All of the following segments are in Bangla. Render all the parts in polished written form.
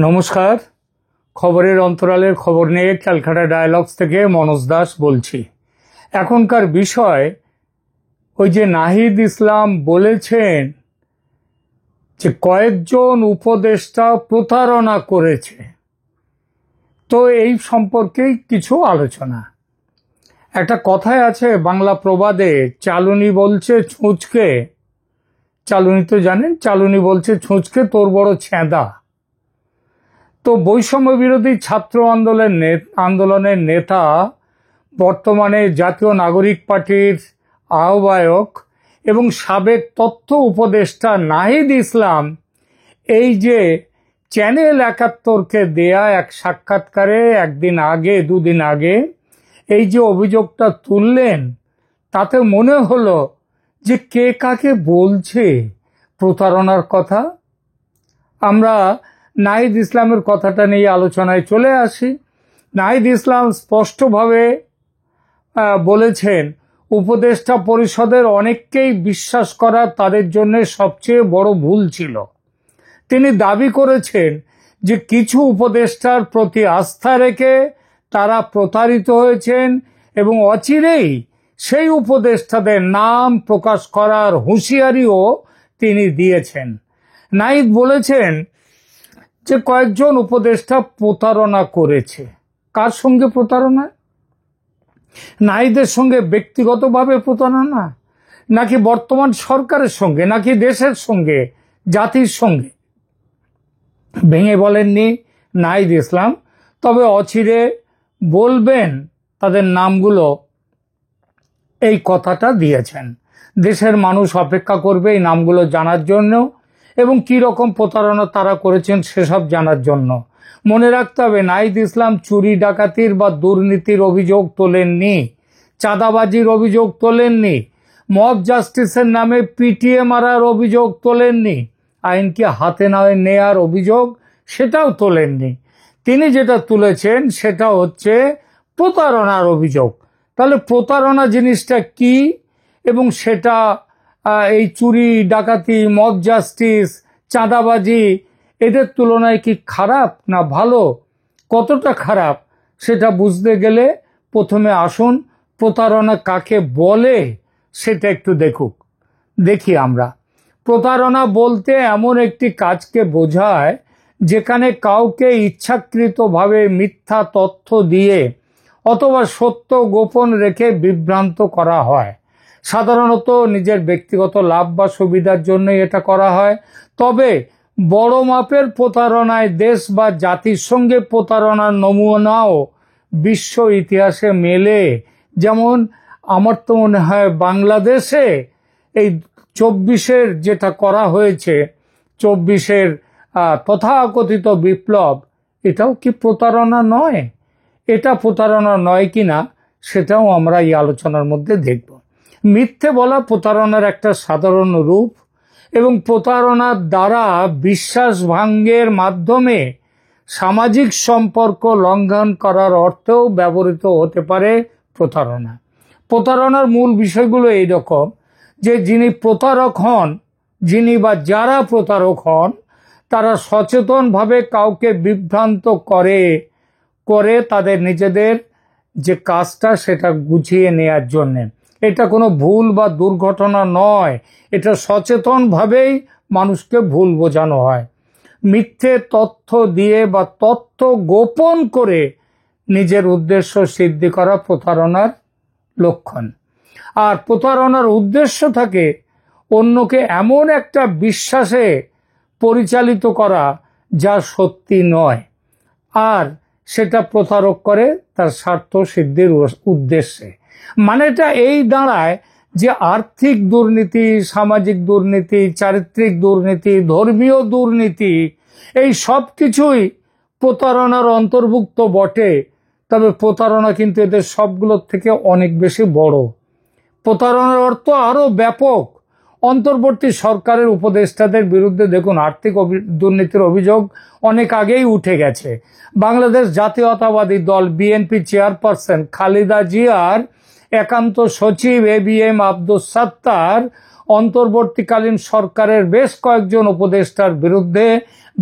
নমস্কার। খবরের অন্তরালের খবর নিয়ে ক্যালকাটা ডায়ালগস থেকে মনোজ দাস বলছি। এখনকার বিষয় ওই যে নাহিদ ইসলাম বলেছেন যে কয়েকজন উপদেষ্টা প্রতারণা করেছে, তো এই সম্পর্কেই কিছু আলোচনা। একটা কথায় আছে বাংলা প্রবাদে, চালুনি বলছে ছুঁচকে, চালুনি তো জানেন, চালুনি বলছে ছুঁচকে তোর বড় ছেঁদা। তো বৈষম্য বিরোধী ছাত্র আন্দোলনের নেতা, বর্তমানে জাতীয় নাগরিক পার্টির আহ্বায়ক এবং সাবেক তথ্য উপদেষ্টা নাহিদ ইসলাম এই যে চ্যানেল ৭১কে দেয়া এক সাক্ষাৎকারে দুদিন আগে এই যে অভিযোগটা তুললেন, তাতে মনে হলো যে কে কাকে বলছে প্রতারণার কথা। আমরা নাহিদ ইসলামের কথাটা নিয়ে আলোচনায় চলে আসি। নাহিদ ইসলাম স্পষ্টভাবে বলেছেন, উপদেষ্টা পরিষদের অনেককেই বিশ্বাস করা তাদের জন্য সবচেয়ে বড় ভুল ছিল। তিনি দাবি করেছেন যে কিছু উপদেষ্টার প্রতি আস্থা রেখে তারা প্রতারিত হয়েছেন এবং অচিরেই সেই উপদেষ্টাদের নাম প্রকাশ করার হুঁশিয়ারিও তিনি দিয়েছেন। নাহিদ বলেছেন যে কয়েকজন উপদেষ্টা প্রতারণা করেছে। কার সঙ্গে প্রতারণা? নাহিদের সঙ্গে ব্যক্তিগতভাবে প্রতারণা, নাকি বর্তমান সরকারের সঙ্গে, নাকি দেশের সঙ্গে, জাতির সঙ্গে? ভেঙে বলেননি নাহিদ ইসলাম, তবে অচিরে বলবেন তাদের নামগুলো, এই কথাটা দিয়েছেন। দেশের মানুষ অপেক্ষা করবে এই নামগুলো জানার জন্য এবং কি রকম প্রতারণা তারা করেছেন সেসব জানার জন্য। মনে রাখতে হবে, নাহিদ ইসলাম চুরি ডাকাতির বা দুর্নীতির অভিযোগ তোলেননি, চাঁদাবাজির অভিযোগ তোলেননি, মব জাস্টিসের নামে পিটিয়ে মারার অভিযোগ তোলেননি, আইনকে হাতে নেয়ার অভিযোগ সেটাও তোলেননি। তিনি যেটা তুলেছেন সেটা হচ্ছে প্রতারণার অভিযোগ। তাহলে প্রতারণা জিনিসটা কি এবং সেটা এই চুরি ডাকাতি, মব জাস্টিস, চাঁদাবাজি এদের তুলনায় কি খারাপ না ভালো? কতটা খারাপ সেটা বুঝতে গেলে প্রথমে আসুন প্রতারণা কাকে বলে সেটা একটু দেখি আমরা। প্রতারণা বলতে এমন একটি কাজকে বোঝায় যেখানে কাউকে ইচ্ছাকৃতভাবে মিথ্যা তথ্য দিয়ে অথবা সত্য গোপন রেখে বিভ্রান্ত করা হয়। সাধারণত নিজের ব্যক্তিগত লাভ বা সুবিধার জন্য এটা করা হয়। তবে বড় মাপের প্রতারণায় দেশ বা জাতির সঙ্গে প্রতারণার নমুনাও বিশ্ব ইতিহাসে মেলে। যেমন আমার তো মনে হয় বাংলাদেশে এই ২৪-এর যেটা করা হয়েছে, ২৪-এর তথাকথিত বিপ্লব, এটাও কি প্রতারণা নয়? এটা প্রতারণা নয় কিনা সেটাও আমরা এই আলোচনার মধ্যে দেখব। মিথ্যে বলা প্রতারণার একটা সাধারণ রূপ এবং প্রতারণার দ্বারা বিশ্বাস ভঙ্গের মাধ্যমে সামাজিক সম্পর্ক লঙ্ঘন করার অর্থেও ব্যবহৃত হতে পারে প্রতারণা। প্রতারণার মূল বিষয়গুলো এইরকম যে যিনি প্রতারক হন, যারা প্রতারক হন, তারা সচেতনভাবে কাউকে বিভ্রান্ত করে তাদের নিজেদের যে কাজটা সেটা গুছিয়ে নেয়ার জন্যে। এটা কোনো ভুল বা দুর্ঘটনা নয়, এটা সচেতনভাবেই মানুষকে ভুল বোঝানো হয়। মিথ্যে তথ্য দিয়ে বা তথ্য গোপন করে নিজের উদ্দেশ্য সিদ্ধি করা প্রতারণার লক্ষণ। আর প্রতারণার উদ্দেশ্য থাকে অন্যকে এমন একটা বিশ্বাসে পরিচালিত করা যা সত্যি নয়, আর সেটা প্রতারক করে তার স্বার্থ সিদ্ধির উদ্দেশ্যে। মানেটা এই দাঁড়ায় যে আর্থিক দুর্নীতি, সামাজিক দুর্নীতি, চারিত্রিক দুর্নীতি, ধর্মীয় দুর্নীতি, এই সব কিছুই প্রতারণার অন্তর্ভুক্ত বটে। তবে প্রতারণা কিন্তু এদের সবগুলোর থেকে অনেক বেশি বড়। প্রতারণার অর্থ আরো ব্যাপক। অন্তর্বর্তী সরকারের উপদেষ্টাদের বিরুদ্ধে দেখুন আর্থিক দুর্নীতির অভিযোগ অনেক আগেই উঠে গেছে। বাংলাদেশ জাতীয়তাবাদী দল বিএনপি চেয়ারপারসন খালেদা জিয়ার একান্ত সচিব ABM আব্দুস সাত্তার অন্তর্বর্তীকালীন সরকারের বেশ কয়েকজন উপদেষ্টার বিরুদ্ধে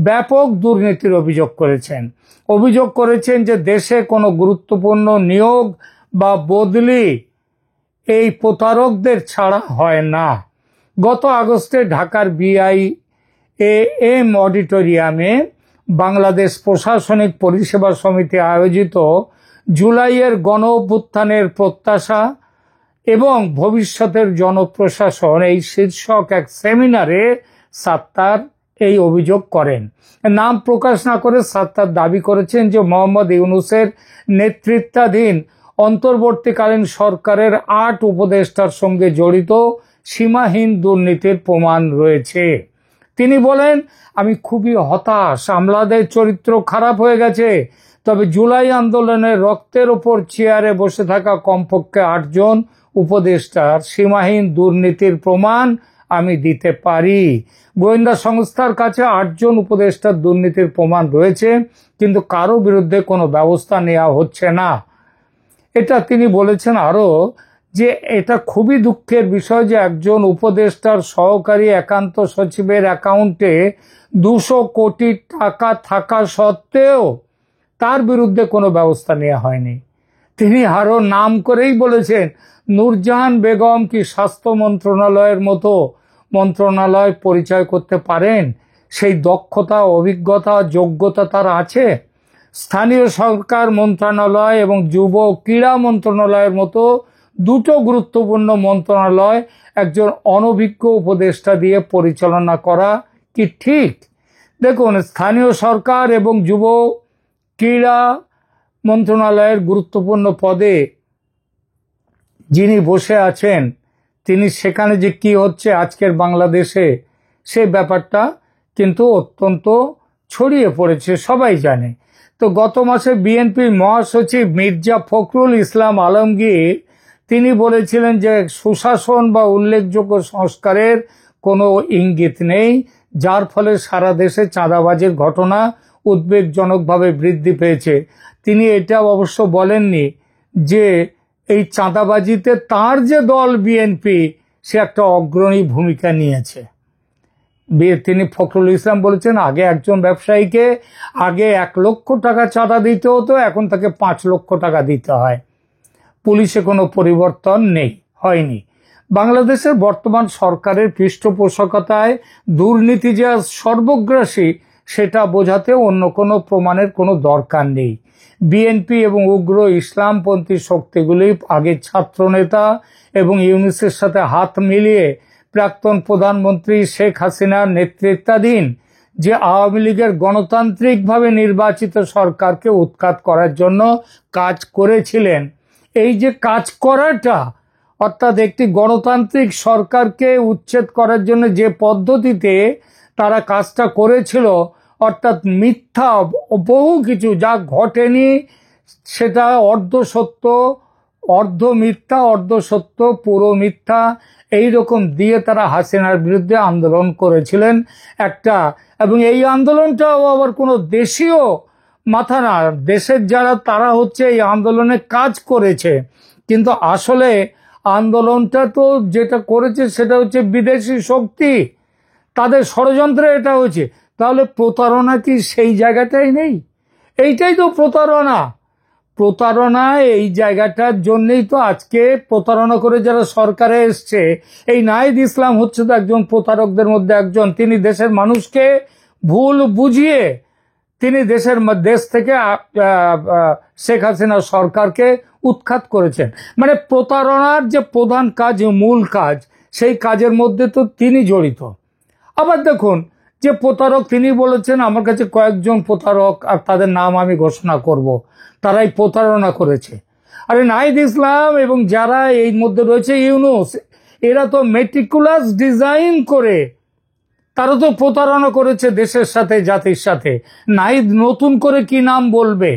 ব্যাপক দুর্নীতির অভিযোগ করেছেন যে দেশে কোনো গুরুত্বপূর্ণ নিয়োগ বা বদলি এই প্রতারকদের ছাড়া হয় না। গত আগস্টে ঢাকার BIAM অডিটোরিয়ামে বাংলাদেশ প্রশাসনিক পরিষেবা সমিতি আয়োজিত জুলাইয়ের গণ অভ্যুত্থানের প্রত্যাশা এবং ভবিষ্যতের জনপ্রশাসন এই শীর্ষক এক সেমিনারে সাত্তার এই অভিযোগ করেন। নাম প্রকাশ না করে সাত্তার দাবি করেছেন যে মোহাম্মদ ইউনূসের নেতৃত্বাধীন অন্তর্বর্তীকালীন সরকারের 8 উপদেষ্টার সঙ্গে জড়িত সীমাহীন দুর্নীতির প্রমাণ রয়েছে। তিনি বলেন, আমি খুবই হতাশ, আমলাদের চরিত্র খারাপ হয়ে গেছে। তবে জুলাই আন্দোলনের রক্তের ওপর চেয়ারে বসে থাকা কমপক্ষে 8 জন উপদেষ্টার সীমাহীন দুর্নীতির প্রমাণ আমি দিতে পারি। গোয়েন্দা সংস্থার কাছে 8 জন উপদেষ্টার দুর্নীতির প্রমাণ রয়েছে, কিন্তু কারো বিরুদ্ধে কোনো ব্যবস্থা নেওয়া হচ্ছে না। এটা তিনি বলেছেন আরো যে এটা খুবই দুঃখের বিষয় যে একজন উপদেষ্টার সহকারী একান্ত সচিবের অ্যাকাউন্টে 200 কোটি টাকা থাকা সত্ত্বেও তার বিরুদ্ধে কোনো ব্যবস্থা নেওয়া হয়নি। তিনি আরো নাম করেই বলেছেন, নূরজাহান বেগম কি স্বাস্থ্য মন্ত্রণালয়ের মতো মন্ত্রণালয় পরিচয় করতে পারেন? সেই দক্ষতা, অভিজ্ঞতা, যোগ্যতা তার আছে? স্থানীয় সরকার মন্ত্রণালয় এবং যুব ক্রীড়া মন্ত্রণালয়ের মতো দুটো গুরুত্বপূর্ণ মন্ত্রণালয় একজন অনভিজ্ঞ উপদেষ্টা দিয়ে পরিচালনা করা কি ঠিক? দেখুন, স্থানীয় সরকার এবং যুব ক্রীড়া মন্ত্রণালয়ের গুরুত্বপূর্ণ পদে যিনি বসে আছেন, তিনি সেখানে যে কি হচ্ছে আজকের বাংলাদেশে, সে ব্যাপারটা কিন্তু অত্যন্ত ছড়িয়ে পড়েছে, সবাই জানে। তো গত মাসে বিএনপির মহাসচিব মির্জা ফখরুল ইসলাম আলমগীর তিনি বলেছিলেন যে সুশাসন বা উল্লেখযোগ্য সংস্কারের কোনো ইঙ্গিত নেই, যার ফলে সারা দেশে চাঁদাবাজির ঘটনা উদ্বেগজনকভাবে বৃদ্ধি পেয়েছে। তিনি এটা অবশ্য বলেননি যে এই চাঁদাবাজিতে তার যে দল বিএনপি সে একটা অগ্রণী ভূমিকা নিয়েছে। তিনি ফখরুল ইসলাম বলেছেন, আগে একজন ব্যবসায়ীকে 1 লক্ষ টাকা চাঁদা দিতে হতো, এখন তাকে 5 লক্ষ টাকা দিতে হয়। পুলিশে কোনো পরিবর্তন হয়নি। বাংলাদেশের বর্তমান সরকারের পৃষ্ঠপোষকতায় দুর্নীতি যে সর্বগ্রাসী সেটা বোঝাতে অন্য কোনো প্রমাণের কোনো দরকার নেই। বিএনপি এবং উগ্র ইসলামপন্থী শক্তিগুলি আগে ছাত্রনেতা এবং ইউনূসের সাথে হাত মিলিয়ে প্রাক্তন প্রধানমন্ত্রী শেখ হাসিনার নেতৃত্বাধীন যে আওয়ামী লীগের গণতান্ত্রিকভাবে নির্বাচিত সরকারকে উৎখাত করার জন্য কাজ করেছিলেন। এই যে কাজ করাটা, অর্থাৎ একটি গণতান্ত্রিক সরকারকে উচ্ছেদ করার জন্য যে পদ্ধতিতে তারা কাজটা করেছিল, অর্থাৎ মিথ্যা বহু কিছু যা ঘটেনি সেটা অর্ধ সত্য, অর্ধ মিথ্যা, অর্ধ সত্য, পুরো মিথ্যা, এইরকম দিয়ে তারা হাসিনার বিরুদ্ধে আন্দোলন করেছিলেন একটা। এবং এই আন্দোলনটাও আবার কোনো দেশীয় মাথা না, দেশের যারা তারা হচ্ছে এই আন্দোলনে কাজ করেছে, কিন্তু আসলে আন্দোলনটা তো যেটা করেছে সেটা হচ্ছে বিদেশি শক্তি, তাদের ষড়যন্ত্রে এটা হয়েছে। তাহলে প্রতারণা কি সেই জায়গাটাই নেই? এইটাই তো প্রতারণা। এই জায়গাটার জন্যই তো আজকে প্রতারণা করে যারা সরকারে এসছে, এই নাহিদ ইসলাম হচ্ছে তো একজন প্রতারকদের মধ্যে একজন। তিনি দেশের মানুষকে ভুল বুঝিয়ে তিনি দেশ থেকে শেখ হাসিনা সরকারকে উৎখাত করেছেন। মানে প্রতারণার যে প্রধান কাজ, মূল কাজ, সেই কাজের মধ্যে তো তিনি জড়িত। আবার দেখুন যে প্রতারক, তিনি বলেছেন আমার কাছে কয়েকজন প্রতারক আর তাদের নাম আমি ঘোষণা করব, তারাই প্রতারণা করেছে। আরে নাহিদ ইসলাম এবং যারা এই মধ্যে রয়েছে ইউনূস, এরা তো মেটিকুলাস ডিজাইন করে তারা তো প্রতারণা করেছে দেশের সাথে, জাতির সাথে। নাহিদ নতুন করে কি নাম বলবে?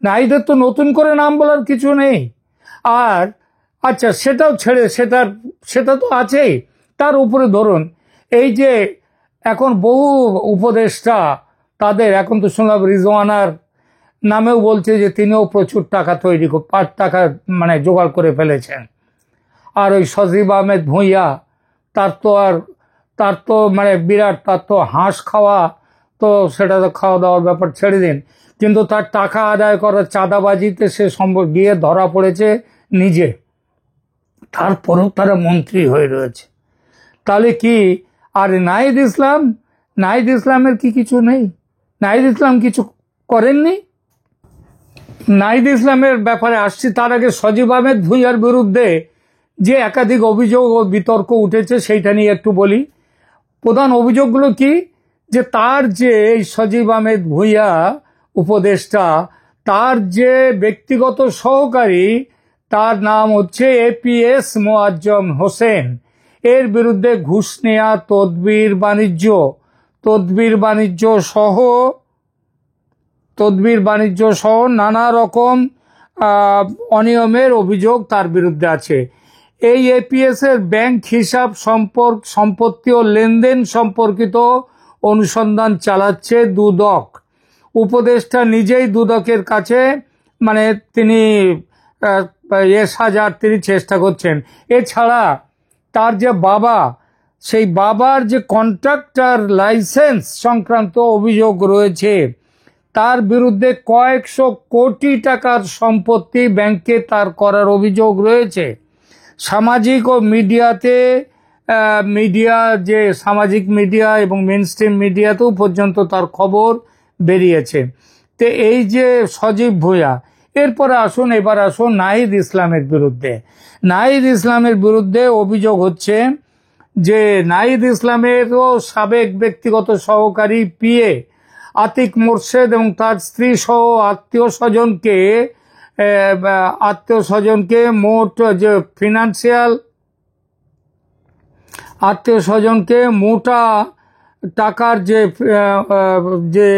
নাহিদের তো নতুন করে নাম বলার কিছু নেই। আর আচ্ছা, সেটাও ছেড়ে সেটা তো আছেই, তার উপরে ধরুন এই যে এখন বহু উপদেষ্টা, তাদের এখন তো শুনলাম রিজওয়ানার নামেও বলছে যে তিনিও প্রচুর টাকা টাকা মানে জোগাড় করে ফেলেছেন। আর ওই সজীব আহমেদ ভূঁইয়া, তার তো মানে বিরাট, তার তো হাঁস খাওয়া, তো সেটা তো খাওয়া দাওয়ার ব্যাপার ছেড়ে দিন, কিন্তু তার টাকা আদায় করার চাঁদাবাজিতে সে গিয়ে ধরা পড়েছে নিজে, তারপরেও তারা মন্ত্রী হয়ে রয়েছে। তাহলে কি আর নাহিদ ইসলামের কি কিছু নেই? নাহিদ ইসলাম কিছু করেননি? নাহিদ ইসলামের ব্যাপারে আসছি, তার আগে সজীব আহমেদ ভূঁইয়ার বিরুদ্ধে যে একাধিক অভিযোগ ও বিতর্ক উঠেছে সেইটা নিয়ে একটু বলি। প্রধান অভিযোগগুলো কি, যে তার যে সজীব আহমেদ ভূঁইয়া উপদেষ্টা, তার যে ব্যক্তিগত সহকারী, তার নাম হচ্ছে APS মোয়াজ্জম হোসেন, এর বিরুদ্ধে ঘুষ নেয়া, তদবির বাণিজ্য সহ নানা রকম অনিয়মের অভিযোগ তার বিরুদ্ধে আছে। এই APS এর ব্যাংক হিসাব সম্পত্তি ও লেনদেন সম্পর্কিত অনুসন্ধান চালাচ্ছে দুদক। উপদেষ্টা নিজেই দুদকের কাছে মানে তিনি সাজার তিনি চেষ্টা করছেন। এছাড়া তার যে বাবা, সেই বাবার যে কন্ট্রাক্টর লাইসেন্স সংক্রান্ত অভিযোগ রয়েছে, তার বিরুদ্ধে কয়েকশো কোটি টাকার সম্পত্তি ব্যাংকে তার করার অভিযোগ রয়েছে। সামাজিক ও সামাজিক মিডিয়া এবং মেইনস্ট্রিম মিডিয়াতেও পর্যন্ত তার খবর বেরিয়েছে। তো এই যে সজীব ভূঁইয়া, এরপরে এবার আসুন নাহিদ ইসলামের বিরুদ্ধে অভিযোগ হচ্ছে যে নাহিদ ইসলামেরও সাবেক ব্যক্তিগত সহকারী PA আতিক মোর্শেদ এবং তার স্ত্রী সহ আত্মীয়-স্বজনকে মোট যে ফিনান্সিয়াল মোটা টাকার যে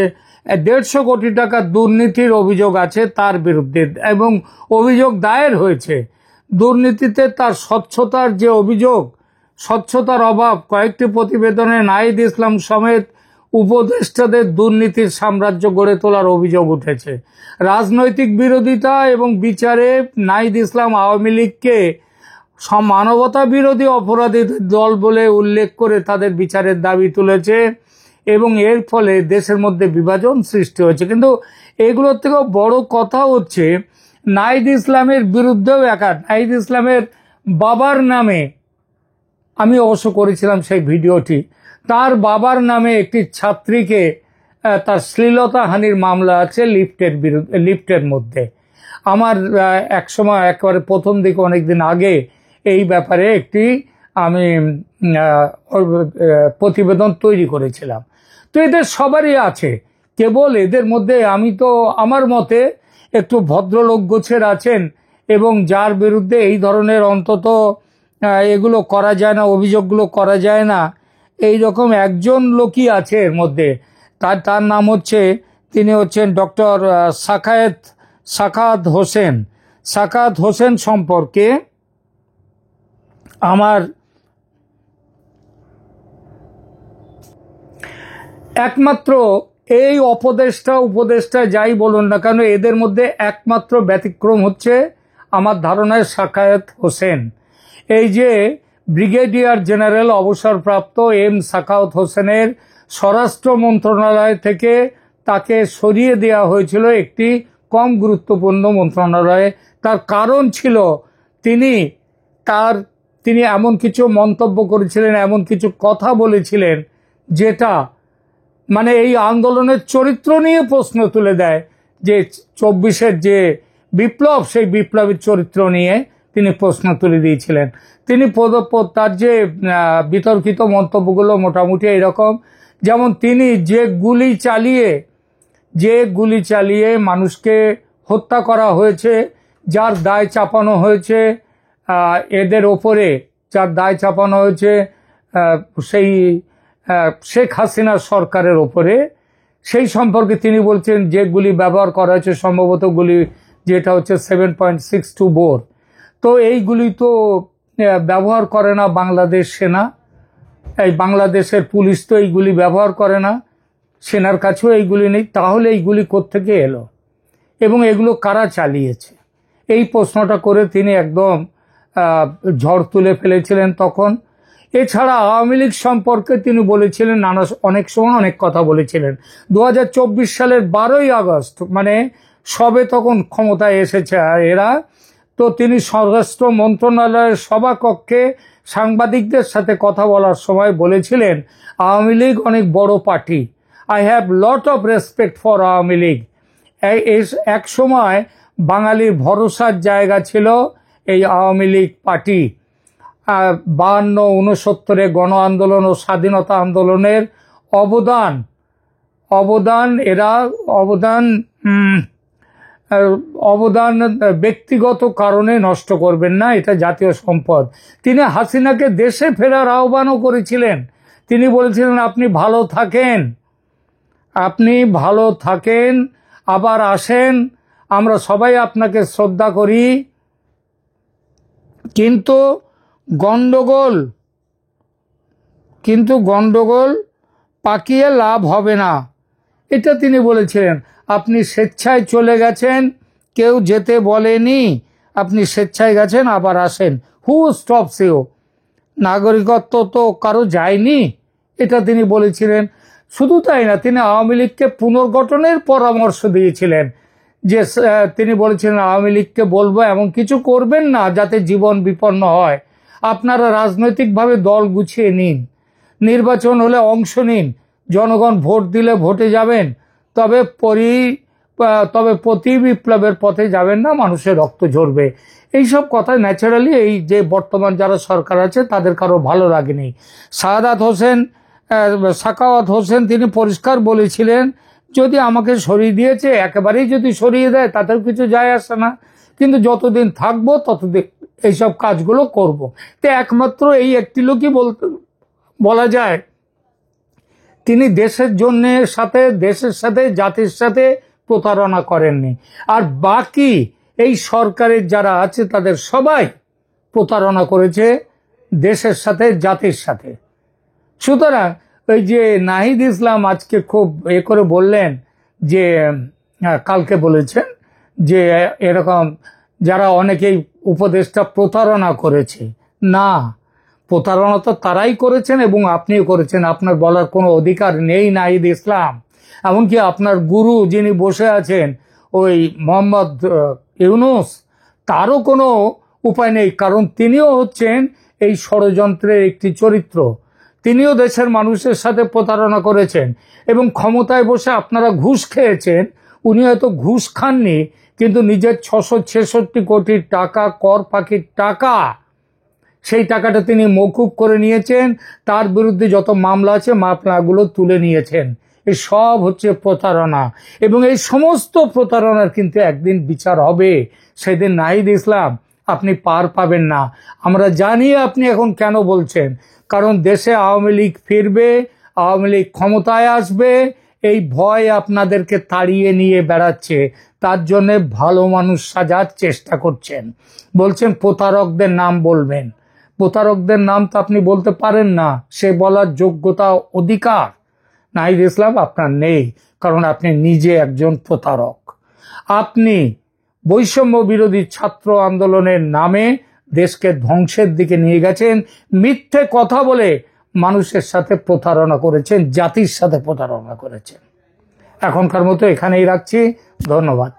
150 কোটি টাকার দুর্নীতির অভিযোগ আছে তার বিরুদ্ধে, এবং অভিযোগ দায়ের হয়েছে। দুর্নীতিতে তার স্বচ্ছতার অভাব, কয়েকটি প্রতিবেদনে নাহিদ ইসলাম সমেত উপদেষ্টাদের দুর্নীতির সাম্রাজ্য গড়ে তোলার অভিযোগ উঠেছে। রাজনৈতিক বিরোধিতা এবং বিচারে নাহিদ ইসলাম আওয়ামী লীগকে মানবতা বিরোধী অপরাধীদের দল বলে উল্লেখ করে তাদের বিচারের দাবি তুলেছে, এবং এর ফলে দেশের মধ্যে বিভাজন সৃষ্টি হয়েছে। কিন্তু এগুলোর থেকেও বড় কথা হচ্ছে নাহিদ ইসলামের বিরুদ্ধেও নাহিদ ইসলামের বাবার নামে, আমি অবশ্য করেছিলাম সেই ভিডিওটি, তার বাবার নামে একটি ছাত্রীকে তার শ্লীলতাহানির মামলা আছে লিফটের মধ্যে। আমার একসময় একেবারে প্রথম দিকে অনেকদিন আগে এই ব্যাপারে একটি আমি প্রতিবেদন তৈরি করেছিলাম। তো এদের সবারই আছে, কেবল এদের মধ্যে আমার মতে একটু ভদ্রলোক গোছের আছেন, এবং যার বিরুদ্ধে এই ধরনের অন্তত এগুলো করা যায় না, অভিযোগগুলো করা যায় না, এই রকম একজন লোকই আছে এর মধ্যে। তার নাম তিনি হচ্ছেন ডক্টর সাখাত হোসেন সম্পর্কে আমার একমাত্র এই উপদেষ্টা যাই বলুন না কেন, এদের মধ্যে একমাত্র ব্যতিক্রম হচ্ছে আমার ধারণায় সাখাত হোসেন। এই যে ব্রিগেডিয়ার জেনারেল অবসরপ্রাপ্ত সাখাওয়াত হোসেনের স্বরাষ্ট্র মন্ত্রণালয় থেকে তাকে সরিয়ে দেওয়া হয়েছিল একটি কম গুরুত্বপূর্ণ মন্ত্রণালয়ে। তার কারণ ছিল তিনি এমন কিছু মন্তব্য করেছিলেন, এমন কিছু কথা বলেছিলেন যেটা মানে এই আন্দোলনের চরিত্র নিয়ে প্রশ্ন তুলে দেয়, যে 24-এর যে বিপ্লব, সেই বিপ্লবের চরিত্র নিয়ে তিনি প্রশ্ন তুলে দিয়েছিলেন। তিনি তার যে বিতর্কিত মন্তব্যগুলো মোটামুটি এরকম, যেমন তিনি যে গুলি চালিয়ে মানুষকে হত্যা করা হয়েছে, যার দায় চাপানো হয়েছে এদের ওপরে, সেই শেখ হাসিনা সরকারের ওপরে, সেই সম্পর্কে তিনি বলছেন যে গুলি ব্যবহার করা হয়েছে সম্ভবত গুলি যেটা হচ্ছে 7.62 বোর, তো এইগুলি তো ব্যবহার করে না বাংলাদেশ সেনা, এই বাংলাদেশের পুলিশ তো এইগুলি ব্যবহার করে না, সেনার কাছেও এইগুলি নেই। তাহলে এইগুলি কোত্থেকে এলো এবং এগুলো কারা চালিয়েছে, এই প্রশ্নটা করে তিনি একদম ঝড় তুলে ফেলেছিলেন তখন। এছাড়া আওয়ামী লীগ সম্পর্কে তিনি বলেছিলেন অনেক সময় অনেক কথা বলেছিলেন। 2024 সালের 12ই আগস্ট, মানে সবে তখন ক্ষমতায় এসেছে এরা, তো তিনি স্বরাষ্ট্র মন্ত্রণালয়ের সভাকক্ষে সাংবাদিকদের সাথে কথা বলার সময় বলেছিলেন, আওয়ামী লীগ অনেক বড় party, I have lot of respect for Awami League. এক সময় বাঙালির ভরসার জায়গা ছিল এই আওয়ামী লীগ পার্টি। 52-69 গণ আন্দোলন ও স্বাধীনতা আন্দোলনের অবদান ব্যক্তিগত কারণে নষ্ট করবেন না, এটা জাতীয় সম্পদ। তিনি হাসিনাকে দেশে ফেরার আহ্বানও করেছিলেন। তিনি বলেছিলেন, আপনি ভালো থাকেন, আবার আসেন, আমরা সবাই আপনাকে শ্রদ্ধা করি, কিন্তু গন্ডগোল পাকিয়ে লাভ হবে না, এটা তিনি বলেছিলেন। আপনি স্বেচ্ছায় চলে গেছেন, কেউ যেতে বলেনি, আপনি স্বেচ্ছায় গেছেন, আবার আসেন, হু স্টপস ইউ? নাগরিকত্ব তো কারো যায়নি, এটা তিনি বলেছিলেন। শুধু তাই না, তিনি আওয়ামী লীগকে পুনর্গঠনের পরামর্শ দিয়েছিলেন, যে তিনি বলেছিলেন আওয়ামী লীগকে বলবো এমন কিছু করবেন না যাতে জীবন বিপন্ন হয়, আপনারা রাজনৈতিকভাবে দল গুছিয়ে নিন, নির্বাচন হলে অংশ নিন, জনগণ ভোট দিলে ভোটে যাবেন, তবে প্রতি বিপ্লবের পথে যাবেন না, মানুষের রক্ত ঝরবে। এইসব কথা ন্যাচারালি এই যে বর্তমান যারা সরকার আছে তাদের কারো ভালো লাগেনি। সাখাওয়াত হোসেন তিনি পরিষ্কার বলেছিলেন, যদি আমাকে সরিয়ে দিয়েছে, একেবারেই যদি সরিয়ে দেয় তাতেও কিছু যায় আসে না, কিন্তু যতদিন থাকবো ততদিন এইসব কাজগুলো করব। তো একমাত্র এই একটি লোকই বলা যায় তিনি দেশের সাথে জাতির সাথে প্রতারণা করেননি। আর বাকি এই সরকারের যারা আছে তাদের সবাই প্রতারণা করেছে দেশের সাথে, জাতির সাথে। সুতরাং ওই যে নাহিদ ইসলাম আজকে খুব করে বললেন যে, কালকে বলেছেন যে এরকম যারা অনেকেই উপদেষ্টা প্রতারণা করেছে, না, প্রতারণা তো তারাই করেছেন এবং আপনিও করেছেন, আপনার বলার কোনো অধিকার নেই নাহিদ ইসলাম। এমনকি আপনার গুরু যিনি বসে আছেন ওই মোহাম্মদ ইউনূস, তারও কোনো উপায় নেই, কারণ তিনিও হচ্ছেন এই ষড়যন্ত্রের একটি চরিত্র। তিনিও দেশের মানুষের সাথে প্রতারণা করেছেন এবং ক্ষমতায় বসে আপনারা ঘুষ খেয়েছেন, উনি হয়তো ঘুষ খাননি, কিন্তু নিজের 666 কোটি টাকা কর ফাঁকির টাকা, সেই টাকাটা তিনি মওকুফ করে নিয়েছেন, তার বিরুদ্ধে যত মামলা আছে মামলাগুলো তুলে নিয়েছেন। এই সব হচ্ছে প্রতারণা এবং এই সমস্ত প্রতারণার কিন্তু একদিন বিচার হবে। সেদিন নাহিদ ইসলাম আপনি পার পাবেন না। আমরা জানি আপনি এখন কেন বলছেন, কারণ দেশে আওয়ামী লীগ ফিরবে, আওয়ামী লীগ ক্ষমতায় আসবে, এই ভয় আপনাদেরকে তাড়িয়ে নিয়ে বেড়াচ্ছে। তার জন্য ভালো মানুষ সাজার চেষ্টা করছেন, বলছেন প্রতারকদের নাম বলবেন। প্রতারকদের নাম তো আপনি বলতে পারেন না, সে বলার যোগ্যতা অধিকার নাহিদ ইসলাম আপনার নেই, কারণ আপনি নিজে একজন প্রতারক। আপনি বৈষম্য বিরোধী ছাত্র আন্দোলনের নামে দেশকে ধ্বংসের দিকে নিয়ে গেছেন, মিথ্যে কথা বলে মানুষের সাথে প্রতারণা করেছেন, জাতির সাথে প্রতারণা করেছেন। এখনকার মতো এখানেই রাখছি, ধন্যবাদ।